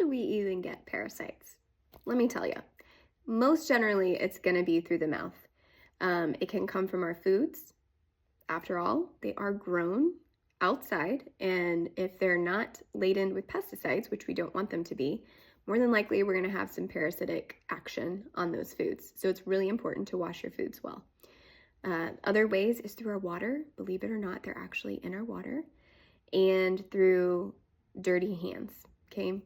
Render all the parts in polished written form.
do we even get parasites? Let me tell you. Most generally, it's going to be through the mouth. It can come from our foods. After all, they are grown outside, and if they're not laden with pesticides, which we don't want them to be, more than likely we're going to have some parasitic action on those foods. So it's really important to wash your foods well. Other ways is through our water. Believe it or not, they're actually in our water, and through dirty hands, okay?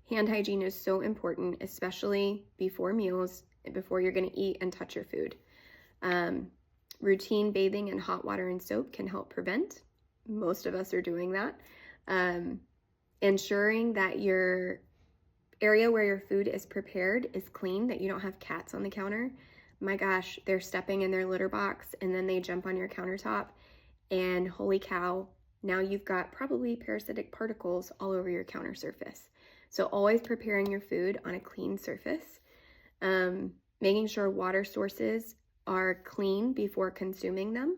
Hand hygiene is so important, especially before meals, before you're going to eat and touch your food. Routine bathing in hot water and soap can help prevent. Most of us are doing that. Ensuring that your area where your food is prepared is clean, that you don't have cats on the counter. My gosh, they're stepping in their litter box and then they jump on your countertop, and holy cow, now you've got probably parasitic particles all over your counter surface. So always preparing your food on a clean surface. Making sure water sources are clean before consuming them.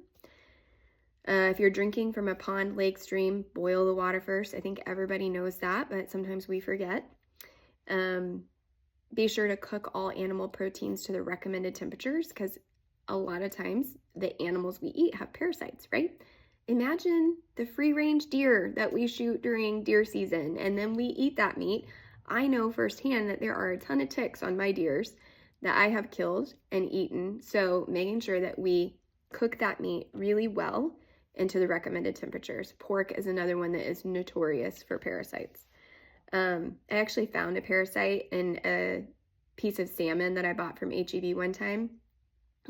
If you're drinking from a pond, lake, stream, boil the water first. I think everybody knows that, but sometimes we forget. Be sure to cook all animal proteins to the recommended temperatures, because a lot of times the animals we eat have parasites, right? Imagine the free-range deer that we shoot during deer season, and then we eat that meat. I know firsthand that there are a ton of ticks on my deers that I have killed and eaten. So making sure that we cook that meat really well into the recommended temperatures. Pork is another one that is notorious for parasites. I actually found a parasite in a piece of salmon that I bought from H-E-B one time,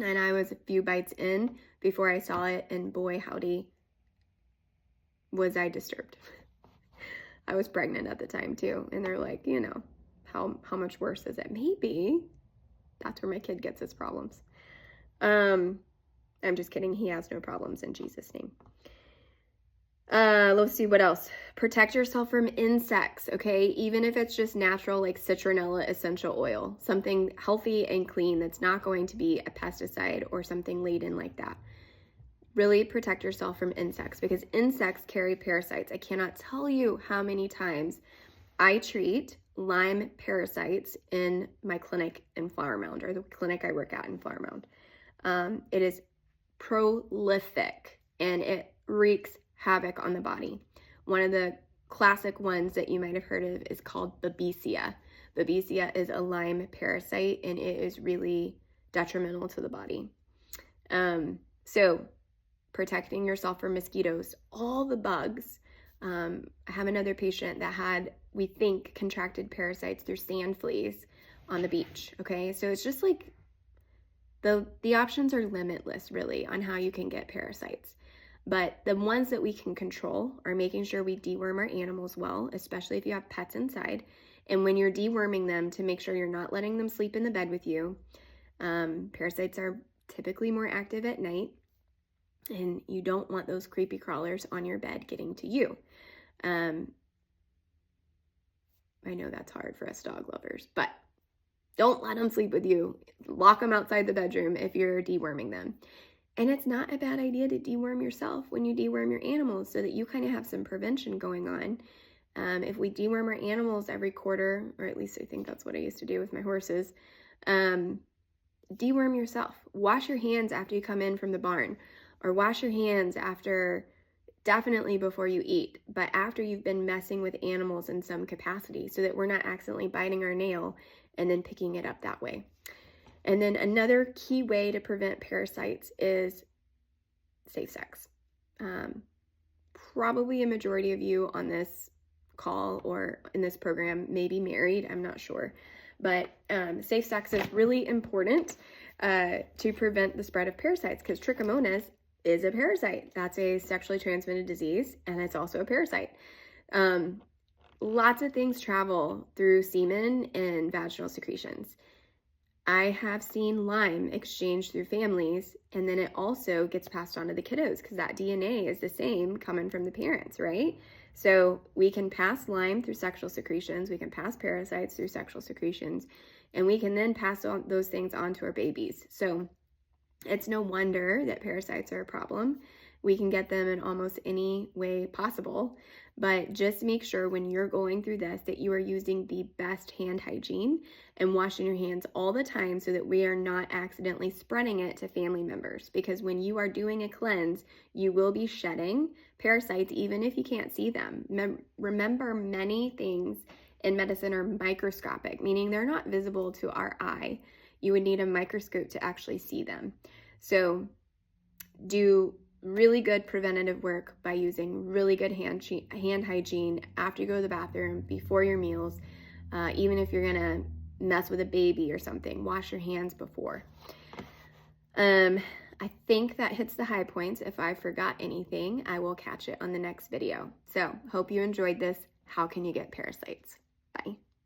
and I was a few bites in before I saw it, and boy howdy, was I disturbed. I was pregnant at the time too, and they're like, how much worse is it? Maybe that's where my kid gets his problems. I'm just kidding. He has no problems in Jesus' name. Let's see what else. Protect yourself from insects, okay? Even if it's just natural, like citronella essential oil, something healthy and clean that's not going to be a pesticide or something laden like that. Really protect yourself from insects, because insects carry parasites. I cannot tell you how many times I treat Lyme parasites in my clinic in Flower Mound, or the clinic I work at in Flower Mound. It is prolific, and it wreaks havoc on the body. One of the classic ones that you might have heard of is called Babesia. Babesia is a Lyme parasite, and it is really detrimental to the body. So protecting yourself from mosquitoes, all the bugs. I have another patient that had, we think, contracted parasites through sand fleas on the beach. Okay, so it's just like the options are limitless, really, on how you can get parasites. But the ones that we can control are making sure we deworm our animals well, especially if you have pets inside. And when you're deworming them, to make sure you're not letting them sleep in the bed with you. Parasites are typically more active at night, and you don't want those creepy crawlers on your bed getting to you. I know that's hard for us dog lovers, but don't let them sleep with you. Lock them outside the bedroom if you're deworming them. And it's not a bad idea to deworm yourself when you deworm your animals, so that you kind of have some prevention going on. If we deworm our animals every quarter, or at least I think that's what I used to do with my horses, deworm yourself. Wash your hands after you come in from the barn, or wash your hands definitely before you eat, but after you've been messing with animals in some capacity, so that we're not accidentally biting our nail and then picking it up that way. And then another key way to prevent parasites is safe sex. Probably a majority of you on this call or in this program may be married, I'm not sure. But safe sex is really important to prevent the spread of parasites, because trichomonas is a parasite. That's a sexually transmitted disease, and it's also a parasite. Lots of things travel through semen and vaginal secretions. I have seen Lyme exchanged through families, and then it also gets passed on to the kiddos, because that DNA is the same coming from the parents, right? So we can pass Lyme through sexual secretions, we can pass parasites through sexual secretions, and we can then pass on those things on to our babies. So it's no wonder that parasites are a problem. We can get them in almost any way possible. But just make sure when you're going through this that you are using the best hand hygiene and washing your hands all the time so that we are not accidentally spreading it to family members. Because when you are doing a cleanse, you will be shedding parasites even if you can't see them. Remember, many things in medicine are microscopic, meaning they're not visible to our eye. You would need a microscope to actually see them. So do really good preventative work by using really good hand hygiene after you go to the bathroom, before your meals. Even if you're gonna mess with a baby or something, wash your hands before. I think that hits the high points. If I forgot anything, I will catch it on the next video. So hope you enjoyed this. How can you get parasites?